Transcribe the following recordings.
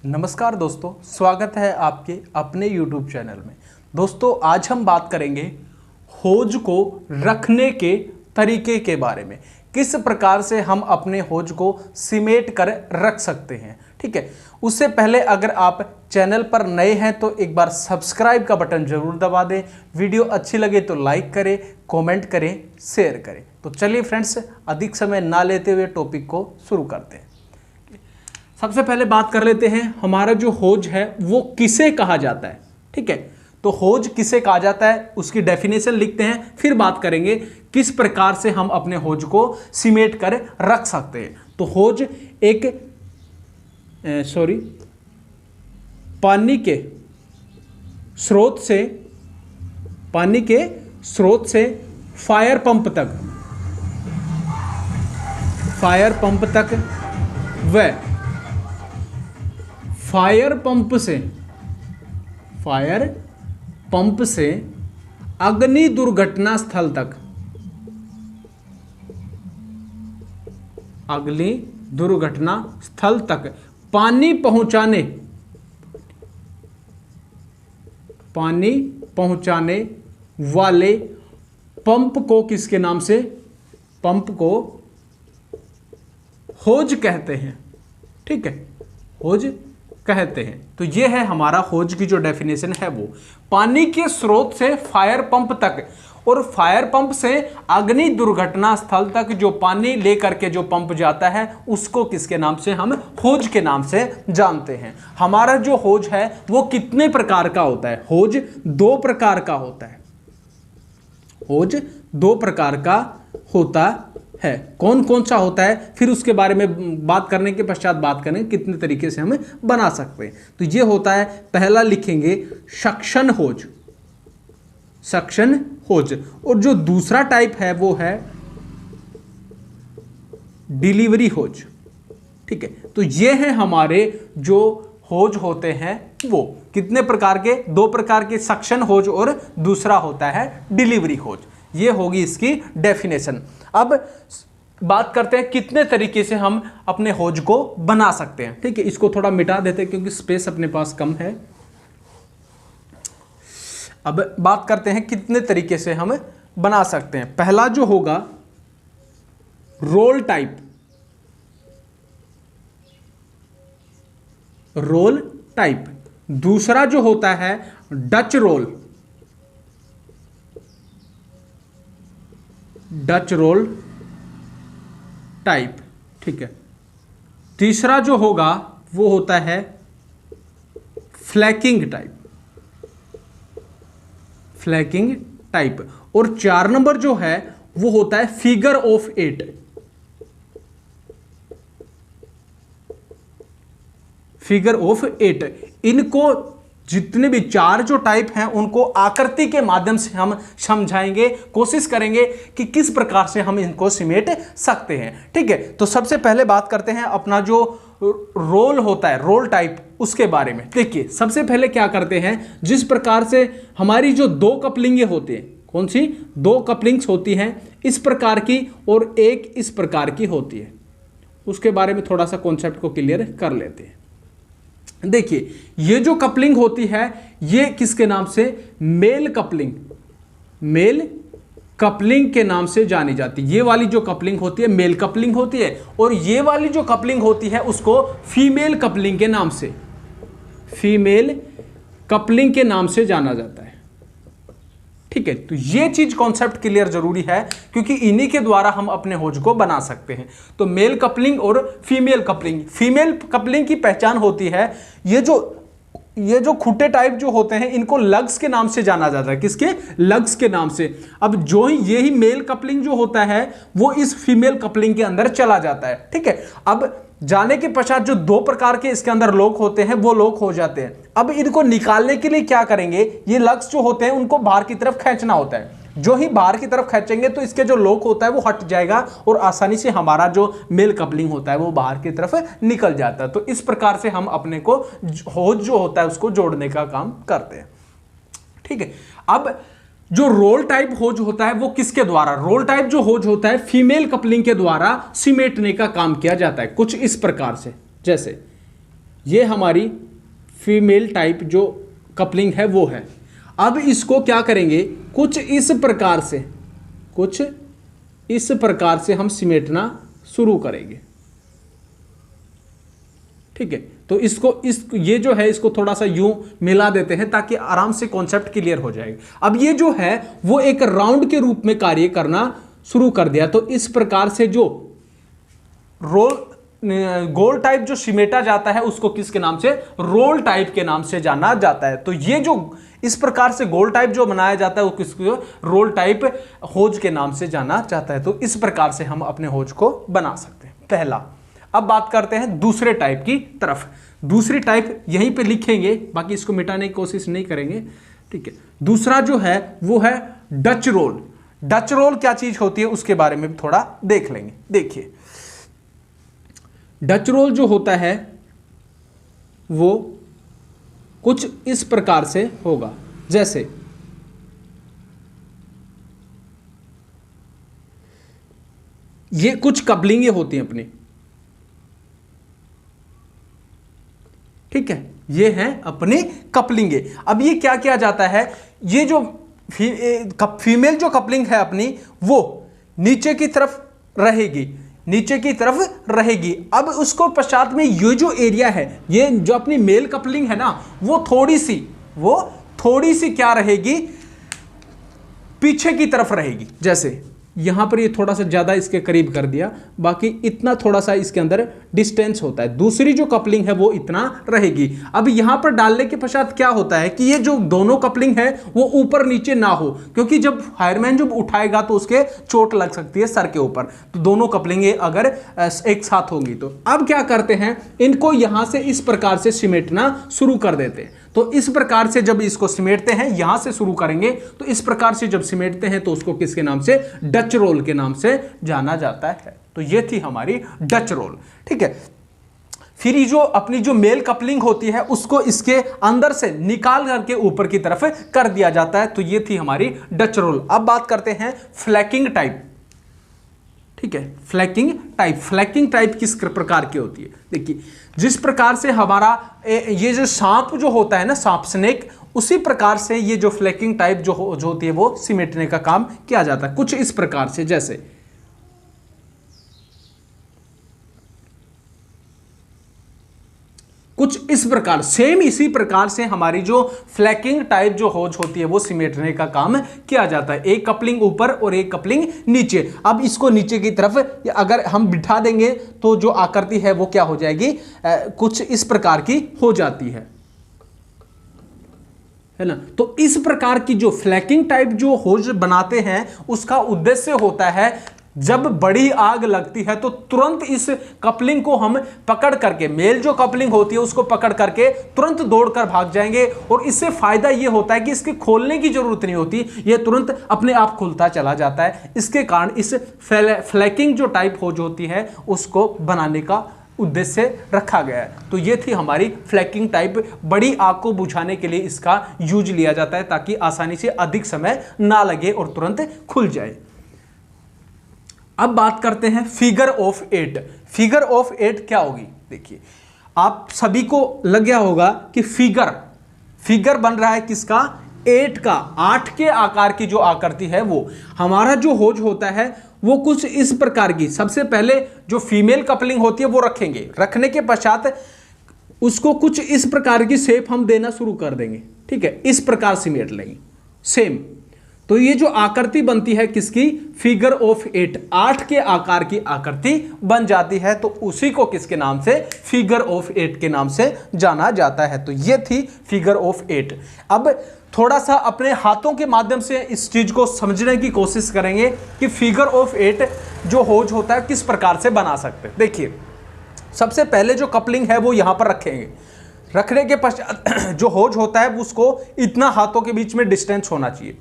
नमस्कार दोस्तों, स्वागत है आपके अपने YouTube चैनल में। दोस्तों आज हम बात करेंगे होज को रखने के तरीके के बारे में। किस प्रकार से हम अपने होज को सिमेट कर रख सकते हैं, ठीक है। उससे पहले अगर आप चैनल पर नए हैं तो एक बार सब्सक्राइब का बटन जरूर दबा दें। वीडियो अच्छी लगे तो लाइक करें, कमेंट करें, शेयर करें। तो चलिए फ्रेंड्स, अधिक समय ना लेते हुए टॉपिक को शुरू करते हैं। सबसे पहले बात कर लेते हैं हमारा जो होज है वो किसे कहा जाता है, ठीक है। तो होज किसे कहा जाता है उसकी डेफिनेशन लिखते हैं, फिर बात करेंगे किस प्रकार से हम अपने होज को सिमेट कर रख सकते हैं। तो होज एक पानी के स्रोत से फायर पंप तक व फायर पंप से अग्नि दुर्घटना स्थल तक पानी पहुंचाने वाले पंप को किसके नाम से? पंप को होज कहते हैं, ठीक है। होज कहते हैं। तो ये है हमारा होज की जो डेफिनेशन है, वो पानी के स्रोत से फायर पंप तक और फायर पंप से अग्नि दुर्घटना स्थल तक जो पानी लेकर के जो पंप जाता है उसको किसके नाम से? हम होज के नाम से जानते हैं। हमारा जो होज है वो कितने प्रकार का होता है? होज दो प्रकार का होता है। होज दो प्रकार का होता है। कौन कौन सा होता है फिर उसके बारे में बात करने के पश्चात बात करें कितने तरीके से हम बना सकते हैं। तो ये होता है, पहला लिखेंगे सक्शन होज, और जो दूसरा टाइप है वो है डिलीवरी होज, ठीक है। तो ये है हमारे जो होज होते हैं वो कितने प्रकार के? दो प्रकार के, सक्शन होज और दूसरा होता है डिलीवरी होज। ये होगी इसकी डेफिनेशन। अब बात करते हैं कितने तरीके से हम अपने होज को बना सकते हैं, ठीक है। इसको थोड़ा मिटा देते हैं क्योंकि स्पेस अपने पास कम है। अब बात करते हैं कितने तरीके से हम बना सकते हैं। पहला जो होगा रोल टाइप, दूसरा जो होता है डच रोल टाइप, ठीक है। तीसरा जो होगा वो होता है फ्लैकिंग टाइप, और 4 नंबर जो है वो होता है फिगर ऑफ 8। इनको जितने भी 4 जो टाइप हैं उनको आकृति के माध्यम से हम समझाएंगे, कोशिश करेंगे कि किस प्रकार से हम इनको सिमेट सकते हैं, ठीक है। तो सबसे पहले बात करते हैं अपना जो रोल होता है, रोल टाइप, उसके बारे में। देखिए सबसे पहले क्या करते हैं, जिस प्रकार से हमारी जो 2 कपलिंगें होती हैं, कौन सी 2 कपलिंग्स होती हैं, इस प्रकार की और एक इस प्रकार की होती है, उसके बारे में थोड़ा सा कॉन्सेप्ट को क्लियर कर लेते हैं। देखिए ये जो कपलिंग होती है ये किसके नाम से? मेल कपलिंग के नाम से जानी जाती है। ये वाली जो कपलिंग होती है मेल कपलिंग होती है, और ये वाली जो कपलिंग होती है उसको फीमेल कपलिंग के नाम से जाना जाता है, ठीक है। तो ये चीज कॉन्सेप्ट क्लियर जरूरी है क्योंकि इन्हीं के द्वारा हम अपने होज को बना सकते हैं। तो मेल कपलिंग और फीमेल कपलिंग की पहचान होती है, ये जो खूंटे टाइप जो होते हैं इनको लग्स के नाम से जाना जाता है। किसके? लग्स के नाम से। अब जो ही यही मेल कपलिंग जो होता है वो इस फीमेल कपलिंग के अंदर चला जाता है, ठीक है। अब जाने के पश्चात जो 2 प्रकार के इसके अंदर लॉक होते हैं वो लॉक हो जाते हैं। अब इनको निकालने के लिए क्या करेंगे, ये लग्स जो होते हैं उनको बाहर की तरफ खींचना होता है। जो ही बाहर की तरफ खींचेंगे तो इसके जो लॉक होता है वो हट जाएगा और आसानी से हमारा जो मेल कपलिंग होता है वो बाहर की तरफ निकल जाता है। तो इस प्रकार से हम अपने को होज जो होता है उसको जोड़ने का काम करते हैं, ठीक है। अब जो रोल टाइप होज होता है वो किसके द्वारा, रोल टाइप जो होज होता है फीमेल कपलिंग के द्वारा सिमेटने का काम किया जाता है। कुछ इस प्रकार से, जैसे ये हमारी फीमेल टाइप जो कपलिंग है वो है। अब इसको क्या करेंगे, कुछ इस प्रकार से हम सिमेटना शुरू करेंगे। ठीक है, तो ये जो है इसको थोड़ा सा यूं मिला देते हैं ताकि आराम से कॉन्सेप्ट क्लियर हो जाएगा। अब ये जो है वो एक राउंड के रूप में कार्य करना शुरू कर दिया। तो इस प्रकार से जो गोल टाइप जो सिमेटा जाता है उसको किसके नाम से, रोल टाइप के नाम से जाना जाता है। तो ये जो इस प्रकार से गोल टाइप जो बनाया जाता है वो किसको, रोल टाइप होज के नाम से जाना जाता है। तो इस प्रकार से हम अपने होज को बना सकते हैं, पहला। अब बात करते हैं दूसरे टाइप की तरफ। दूसरी टाइप यहीं पे लिखेंगे, बाकी इसको मिटाने की कोशिश नहीं करेंगे। ठीक है, दूसरा जो है वो है डच रोल। डच रोल क्या चीज होती है उसके बारे में भी थोड़ा देख लेंगे। देखिए, डच रोल जो होता है वो कुछ इस प्रकार से होगा, जैसे ये कुछ कपलिंगें होती हैं अपनी। ठीक है, ये हैं अपनी कपलिंगें। अब ये क्या किया जाता है, ये जो फीमेल जो कपलिंग है अपनी वो नीचे की तरफ रहेगी, नीचे की तरफ रहेगी। अब उसको पश्चात में ये जो एरिया है, ये जो अपनी मेल कपलिंग है ना, वो थोड़ी सी क्या रहेगी, पीछे की तरफ रहेगी। जैसे यहां पर ये थोड़ा सा ज्यादा इसके करीब कर दिया, बाकी इतना थोड़ा सा इसके अंदर डिस्टेंस होता है। दूसरी जो कपलिंग है वो इतना रहेगी। अब यहां पर डालने के पश्चात क्या होता है कि ये जो दोनों कपलिंग है वो ऊपर नीचे ना हो, क्योंकि जब फायरमैन जब उठाएगा तो उसके चोट लग सकती है सर के ऊपर। तो दोनों कपलिंगे अगर एक साथ होंगी तो अब क्या करते हैं, इनको यहां से इस प्रकार से सिमेटना शुरू कर देते हैं। तो इस प्रकार से जब इसको सिमेटते हैं, यहां से शुरू करेंगे, तो इस प्रकार से जब सिमेटते हैं तो उसको किसके नाम से, डच रोल के नाम से जाना जाता है। तो ये थी हमारी डच रोल। ठीक है, फिर ये जो अपनी जो मेल कपलिंग होती है उसको इसके अंदर से निकाल करके ऊपर की तरफ कर दिया जाता है। तो ये थी हमारी डच रोल। अब बात करते हैं फ्लैकिंग टाइप। ठीक है, फ्लैकिंग टाइप किस प्रकार की होती है। देखिए, जिस प्रकार से हमारा ये जो सांप जो होता है ना, सांप स्नेक, उसी प्रकार से ये जो फ्लैकिंग टाइप जो होती है वो सिमेटने का काम किया जाता है कुछ इस प्रकार से। जैसे कुछ इस प्रकार, सेम इसी प्रकार से हमारी जो फ्लैकिंग टाइप जो होज होती है वो सिमेटने का काम किया जाता है। एक कपलिंग ऊपर और एक कपलिंग नीचे। अब इसको नीचे की तरफ अगर हम बिठा देंगे तो जो आकृति है वो क्या हो जाएगी, कुछ इस प्रकार की हो जाती है ना। तो इस प्रकार की जो फ्लैकिंग टाइप जो होज बनाते हैं उसका उद्देश्य होता है, जब बड़ी आग लगती है तो तुरंत इस कपलिंग को हम पकड़ करके, मेल जो कपलिंग होती है उसको पकड़ करके तुरंत दौड़कर भाग जाएंगे। और इससे फायदा ये होता है कि इसके खोलने की जरूरत नहीं होती, ये तुरंत अपने आप खुलता चला जाता है। इसके कारण इस फ्लैकिंग जो टाइप होज होती है उसको बनाने का उद्देश्य रखा गया है। तो ये थी हमारी फ्लैकिंग टाइप। बड़ी आग को बुझाने के लिए इसका यूज लिया जाता है ताकि आसानी से अधिक समय ना लगे और तुरंत खुल जाए। अब बात करते हैं फिगर ऑफ 8। फिगर ऑफ 8 क्या होगी। देखिए, आप सभी को लग गया होगा कि फिगर बन रहा है किसका, 8 का। 8 के आकार की जो आकृति है वो हमारा जो होज होता है वो कुछ इस प्रकार की। सबसे पहले जो फीमेल कपलिंग होती है वो रखेंगे, रखने के पश्चात उसको कुछ इस प्रकार की शेप हम देना शुरू कर देंगे। ठीक है, इस प्रकार सिमेट लेंगे सेम। तो ये जो आकृति बनती है किसकी, फिगर ऑफ 8, 8 के आकार की आकृति बन जाती है। तो उसी को किसके नाम से, फिगर ऑफ 8 के नाम से जाना जाता है। तो ये थी फिगर ऑफ 8। अब थोड़ा सा अपने हाथों के माध्यम से इस चीज को समझने की कोशिश करेंगे कि फिगर ऑफ 8 जो होज होता है किस प्रकार से बना सकते हैं। देखिए, सबसे पहले जो कपलिंग है वो यहां पर रखेंगे। रखने के पश्चात जो होज होता है उसको इतना हाथों के बीच में डिस्टेंस होना चाहिए।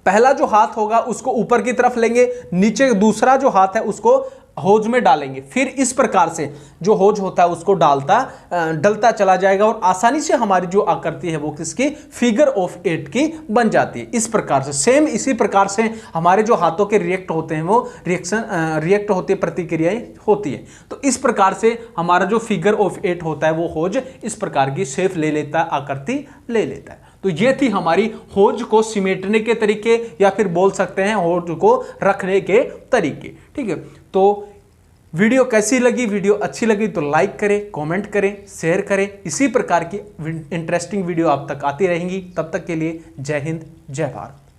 पहला जो हाथ होगा उसको ऊपर की तरफ लेंगे, नीचे दूसरा जो हाथ है उसको होज में डालेंगे, फिर इस प्रकार से जो होज होता है उसको डलता चला जाएगा और आसानी से हमारी जो आकृति है वो किसकी, फिगर ऑफ 8 की बन जाती है। इस प्रकार से सेम इसी प्रकार से हमारे जो हाथों के रिएक्ट होते हैं वो रिएक्ट होते प्रतिक्रियाएं होती है। तो इस प्रकार से हमारा जो फिगर ऑफ 8 होता है वो होज इस प्रकार की शेप ले लेता है, आकृति ले लेता है। तो ये थी हमारी होज को सिमेटने के तरीके, या फिर बोल सकते हैं होज को रखने के तरीके। ठीक है, तो वीडियो कैसी लगी, वीडियो अच्छी लगी तो लाइक करें, कमेंट करें, शेयर करें। इसी प्रकार की इंटरेस्टिंग वीडियो आप तक आती रहेंगी। तब तक के लिए जय हिंद, जय भारत।